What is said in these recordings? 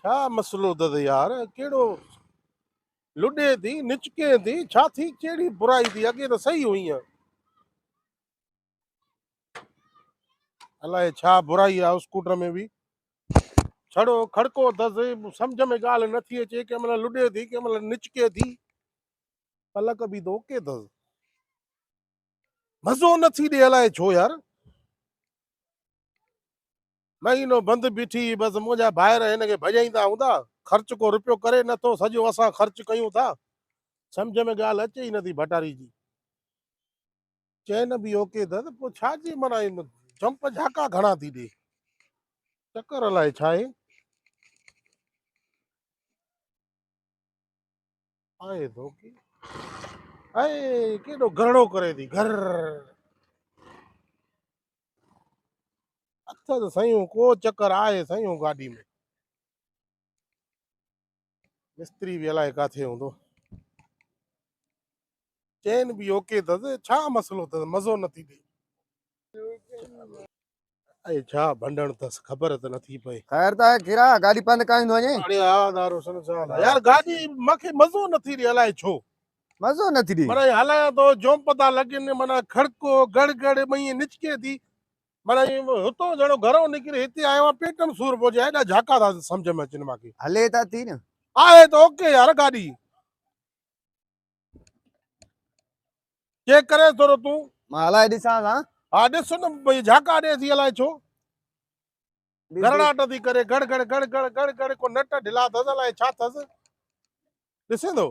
छा मसलो अथस यार? कहिड़ो लुॾे थी, निचके थी, छा थी? कहिड़ी बुराई थी? अॻे त सही हुई। अलाए छा बुराई आहे स्कूटर में बि। छड़ो खड़को अथसि, सम्झ में ॻाल्हि नथी अचे। कंहिं महिल लुॾे थी, कंहिं महिल निचके थी। पलक बि त ओके अथसि, मज़ो नथी ॾे। अलाए छो यार? महीनो बंदि बीठी, बसि मुंहिंजा ॿाहिरि हिनखे भॼाईंदा हूंदा। ख़र्च को रुपयो करे नथो, सॼो असां ख़र्च कयूं था। सम्झ में ॻाल्हि अचे ई नथी भटारी जी। चैन बि ओके अथसि, पोइ छा जी माना जंप झाका घणा थी ॾे? चकर अलाए छा आहे? आहे थो की आहे केॾो घरड़ो करे थी घर। अथसि सयूं, को चकर आहे सयूं गाॾी में। मिस्त्री बि अलाए किथे हूंदो। चैन बि ओके अथसि, छा मसलो अथसि? मज़ो नथी ॾे। ऐं छा भंडण अथसि ख़बर त नथी पए। खैर त किरा गाड़ी बंद काईंदो वञे। अरे यार यार गाॾी मूंखे मज़ो नथी ॾे। अलाए छो मज़ो नथी ॾे। माना हलायां थो, जोंप था लॻनि, माना खड़को गड़ मई निचके थी। माना हुतो जहिड़ो घरों निकिरे हिते आयो आहे, पेट में सूर पहुचे। एॾा झाका था सम्झ में अचनि मूंखे। हले त थी न। आहे त ओके यार गाॾी। चेक करे थोरो तूं। मां हलाए ॾिसां था। हा ॾिस न भई, झाका ॾे थी। अलाए छो घरड़ाट थी करे, गड़ को नट ढिला अथसि। अलाए छा अथसि? ॾिसे थो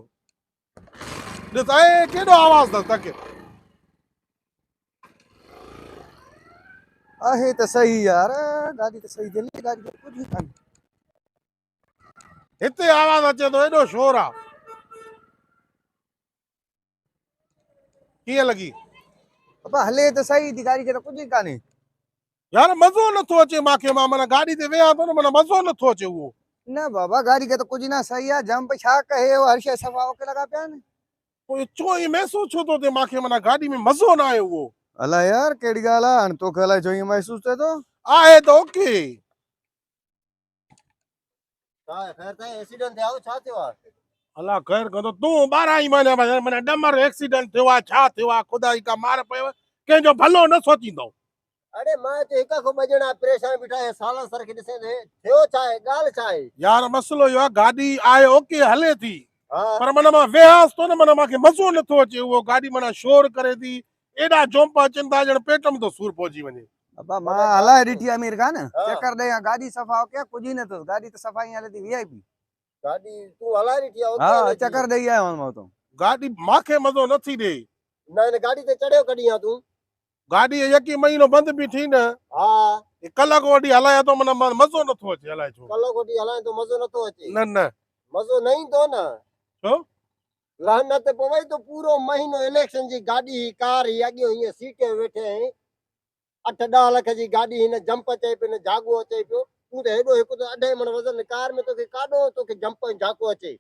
ॾिस, केॾो आवाज़ अथसि तक। आहे त सही यार, गाड़ी त सही दिल्ली गाड़ी त कुछ कान। हिते आवाज़ अचे थो, एॾो शोर आहे। कीअं लॻी? बाबा हले त सही थी, गाड़ी खे त कुछ कान्हे यार। मज़ो नथो अचे मूंखे। मां माना गाॾी ते वेहां थो न, माना मज़ो नथो अचे उहो। न बाबा गाड़ी के तो कुछ ना सही है। जंप छा कहे हर शे सफा ओके लगा पिया न। पोइ छो ई महसूस छो थो थिए मूंखे? माना गाॾी में मज़ो न आहे उहो। अलाए यार केड़ी गाल है, तोखे अलाए छो ईअं महसूस थिए थो। आहे त ओके। खैर त एक्सीडेंट थियो छा थियो आहे? अल्लाह ख़ैर कंदो। तूं 12 ई महीना माना डमर एक्सीडेंट थियो आहे, छा थियो आहे? खुदाई का मार पयो, कंहिंजो भलो न सोचींदो। अरे मां तो हिक को बजणा परेशान बिठा है, सालन सर के ॾिसे थे थियो छा आहे? ॻाल्हि छा आहे यार? मसलो इहो आहे, गाॾी आहे ओके, हले थी। हाँ पर माना मां वेहांसि थो न, माना मूंखे मज़ो नथो अचे। उहो गाॾी माना शोर करे थी, एॾा जोंप अचनि था ॼण पेट में थो सूर पहुची वञे। बाबा मां हलाए ॾिठी अमीर खान, हाँ। चक्कर ॾे गाड़ी सफा ओके, कुछ ही न तो। गाड़ी तो सफाई हले थी वीआईपी। गाड़ी तू हलाए ॾिठी आहे? हां चक्कर ॾेई आयो मां तो। गाॾी मूंखे मज़ो नथी ॾे। न गाड़ी ते चढ़ियो कॾहिं आहे तूं? गाॾी यकी महीनो बंदि बि थी न। हाँ कलाक वठी हलायां थो, माना मज़ो नथो अचे। अलाए छो? कल्ह कोठी हलाए तो मज़ो नथो अचे? न न मज़ो न ईंदो न। छो? लानत पवई तो पूरो महीनो इलेक्शन जी गाड़ी कार ही अॻियो हीअं सीटे वेठे आहीं। 8-10 लख जी गाड़ी हिन जंप अचे पियो, न जागो अचे पियो। तूं त हेॾो हिकु त 2.5 मण वज़न कार में तोखे काॾो तोखे जंप झाको अचे?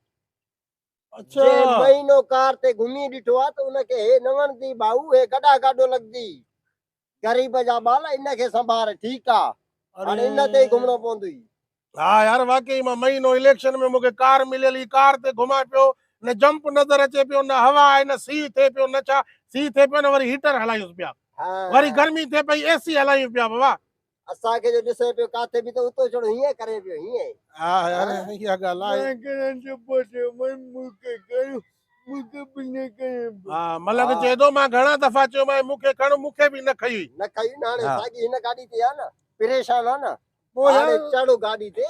अच्छा जे महीनो कार ते घुमी ॾिठो आहे त उनखे हे न वणंदी भाऊ, हे गॾा गाॾो लॻंदी। गरीब जा बाल इनखे संभाल, ठीकु आहे, हाणे इन ते ई घुमणो पवंदुई। हा यार वाकई मां महीनो इलेक्शन में मूंखे कार मिलियली, कार ते घुमां पियो, न जंप नज़र अचे पियो, न हवा आहे, न सी थिए पियो, न छा सी थिए पियो, न वरी हीटर हलायूंसि पिया, वरी गर्मी थिए पई एसी हलायूं पिया। बाबा असांखे जो ॾिसे पियो काथे बि त उतो छड़ो हीअं करे पियो, हीअं। हा यार इहा ॻाल्हि आहे। हा मलंग चए थो, मां घणा दफ़ा चयोमांइ मूंखे खण, मूंखे बि न खई। न खई न, हाणे हाँ। साॻी हिन गाॾी ते आहे न, परेशान आहे न। पोइ हाणे यार चढ़ गाॾी ते,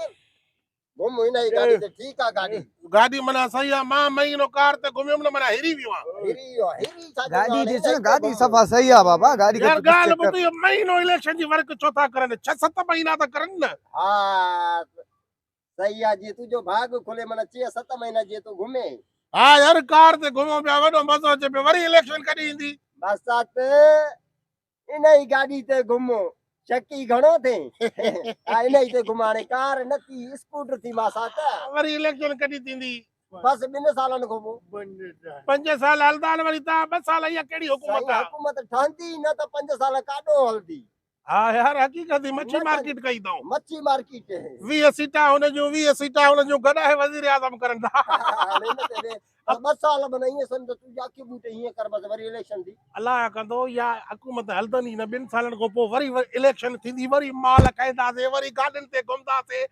घुम हिन जी गाॾी ते, ठीकु आहे गाॾी। गाॾी माना सही आहे। मां महीनो कार ते घुमियुमि न, माना हिरी वियो आहे। हिरी वियो आहे, हिरी छा थींदो गाड़ी हाणे? ॾिस न, गाड़ी सफा सही है बाबा। गाड़ी यार के ॻाल्हि चेक कर। ॿुध, इहो महीनो इलेक्शन जी वर्क छो था करनि? 6-7 महीना त करनि न। हा सही आहे, जीअं तुंहिंजो भाग खुले, माना 6-7 महीना जीअं तूं घुमे। हा यार कार ते घुमो पिया, वॾो मज़ो अचे पियो। वरी इलेक्शन कॾहिं ईंदी? बरसात इन ही गाड़ी ते घुमो, शकी घणो थे। हा इन ही ते घुमाणे, कार न थी, स्कूटर थी मासात। वरी इलेक्शन कॾहिं थींदी? बस 2 सालन घुमो। 5 साल हलंदा आहिनि, वरी तव्हां 2 साल। इहा कहिड़ी हुकूमत आहे? हुकूमत ठहंदी न त 5 साल काॾो हलंदी? हाँ यार हकीकत ही मच्छी न मार्केट कई अथऊं मच्छी मार्केट है 20 सीटा हुन जूं 20 सीटा हुन जूं गॾाए वज़ीर आज़म करनि था हाणे हिन ते वे 2 साल माना ईअं सम्झ तूं जाके बूटे हीअं कर बसि वरी इलेक्शन थी अलाह कंदो या हुकूमत हलंदनी न 2 सालनि खां पोइ वरी इलेक्शन थींदी वरी माल खाईंदासीं वरी गाॾियुनि ते घुमंदासीं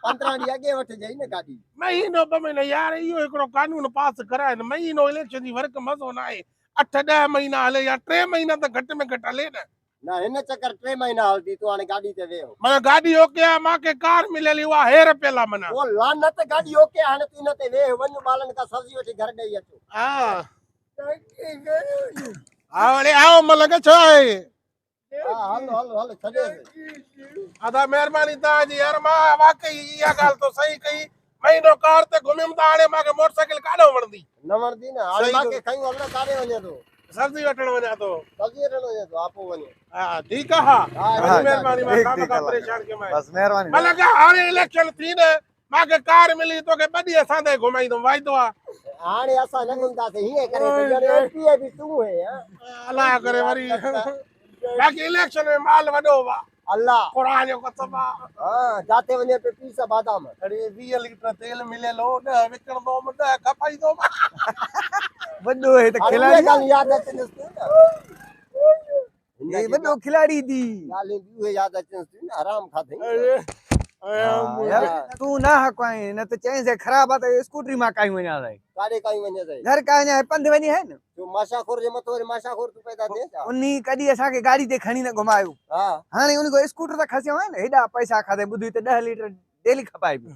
15 ॾींहं अॻे वठिजांइ न गाॾी महीनो ॿ महीना यार इहो हिकिड़ो कानून पास कराइनि महीनो इलेक्शन जी वर्क मज़ो न आहे 8-10 महीना हले या 3 महीना त घटि में घटि हले न न हिन चक्कर 3 महीना हलदी तूं हाणे गाॾी ते वेहो माना गाॾी ओके आहे मूंखे कार मिलियल उहा हेर पियल आहे माना उहो लानत गाॾी ओके हाणे तूं हिन ते वेह वञ ॿारनि खां सब्जी वठी घर ॾेई अचो हा हा वरी आओ मलंग छा आहे हा हलो हलो हलो छॾेसि अदा महिरबानी तव्हांजी यार मां वाकई इहा ॻाल्हि तो सही कई महीनो कार ते घुमियुमि त हाणे मूंखे मोटरसाइकिल काॾो वणंदी न वणंदी न हाणे सही मांखे खयूं हल काॾे वञे थो सब्जी वठण वञा थो सब्जी वठण वञे थो आपो वञे हा ठीकु आहे हा हा, वॾी महिरबानी मां ठीकु, कम ठीकु खां आहे। परेशान कयो मां बस महिरबानी मलंग हाणे इलेक्शन थी न मूंखे कार मिली तोखे 2 ॾींहं असां ते घुमाईंदुमि वाइदो आहे हाणे असां न घुमंदासीं हीअं करे एमपी बि तूं है अलाह करे वरी बाक़ी इलेक्शन में माल वॾो वा अल्लाह क़ुरान जो कसम आहे हाँ जाते वञे पे पीस बादाम अरे 20 लीटर तेल मिलियल हो 10 विकिणंदो 10 खपाईंदो वॾो हे त हाणे खिलाड़ी उहे ॻाल्हि यादि अचनिसि थियूं न हे वॾो खिलाड़ी थी ॻाल्हियूं ॿियूं यादि अचनिसि थियूं न आराम खाधई यार तू ना हकवाई न त चई से खराब आहे त स्कूटरी मां काई वञा रही काॾे काई वञे अथई घर का वञा पंध वञी है न तूं माशाखोर जे मथां वरी माशाखोर तूं पैदा थिए छा उन्ही कॾहिं असांखे गाड़ी ते खणी न घुमायो हा हाणे उन को स्कूटर त खसियो आहे न हेॾा पैसा खाधे ॿुधी त 10 लीटर डेली खपाए पियो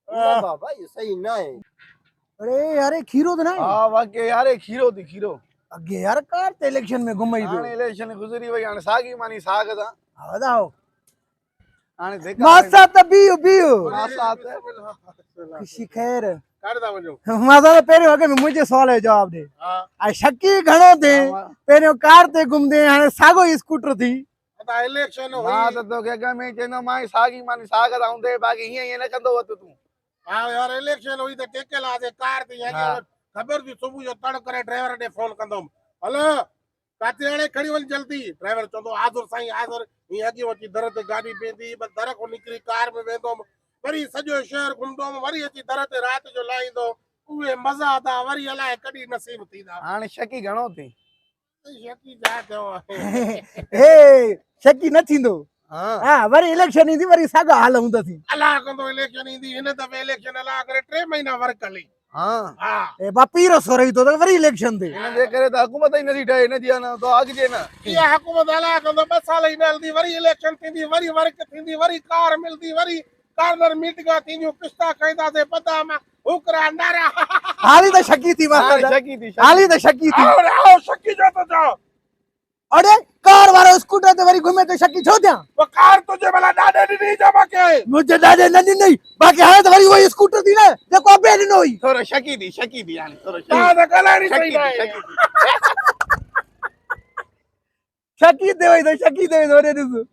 न बाबा इहो सही न आहे अरे यार खीरो तो ना हाँ वाकई यार खीरो थी खीरो अगे यार कार ते इलेक्शन में घुमई हाणे इलेक्शन गुज़री वई हाणे सागी मानी साग था बताओ हाणे जेका मासा त बियो बियो मासा त खुशी खैर काॾे था वञो मासा त पहिरियों अॻे में मुंहिंजे सुवाल जो जवाब ॾे हा ऐं शकी घणो थे पहिरियों कार ते घुमदे हाणे साॻो ई स्कूटर थी अदा इलेक्शन मां हुई त तोखे अॻ में चवंदो मां सागी मानी साग था हूंदे बाक़ी हीअं न कंदो वत तूं हा यार इलेक्शन हुई त टेकियल आहे कार ते हा। ख़बर थी सुबुह जो तड़ करे ड्राइवर ॾे फोन कंदुमि हलो काथे हाणे खणी वञ जल्दी ड्राइवर चवंदो हाज़ुर साईं हाज़ुर हीअं अॻे अची दर ते गाॾी बीहंदी बसि दर खां निकिरी कार में वेंदुमि वरी सॼो शहर घुमंदुमि वरी अची दर ते राति जो लाहींदो उहे मज़ा था वरी अलाए कॾहिं नसीब थींदा हाणे शकी घणो थी यकी छा थियो हे शकी न थींदो हाँ हा वरी इलेक्शन ईंदी वरी साॻा हाल हूंदा थी अलाह कंदो इलेक्शन ईंदी हिन दफ़े इलेक्शन अलाह करे 3 महीना वर्क हली हाँ हा ए बापीरो सोरई तो त वरी इलेक्शन ते हिन जे करे त हुकूमत ई नथी ठहे हिन जी न तो अॻिते न इहा हुकूमत अलाह कंदो 2 साल ई न हलंदी वरी इलेक्शन थींदी वरी वर्क थींदी वरी कार मिलंदी वरी कार्नर मीटिंगां थींदियूं किश्ता खाईंदासीं बदाम हुकरा नारा हाली त शकी थी मां हाणे शकी थी हाली त शकी थी आओ शकी जो तो चओ अरे कार वारो स्कूटर ते वरी घुमे त शकी छो थियां वो कार तुझे भला ॾाॾे ॾिनी जमा के मुंहिंजे ॾाॾे न ॾिनई बाक़ी हाणे त वरी उहो स्कूटर थी न जेको अबे ॾिनो हुई थोरो शकी थी हाणे थोरो तव्हां त ॻाल्हाइण ई शकी सही थी न शकी थी शकी ते वई त शकी ते वई वरी ॾिस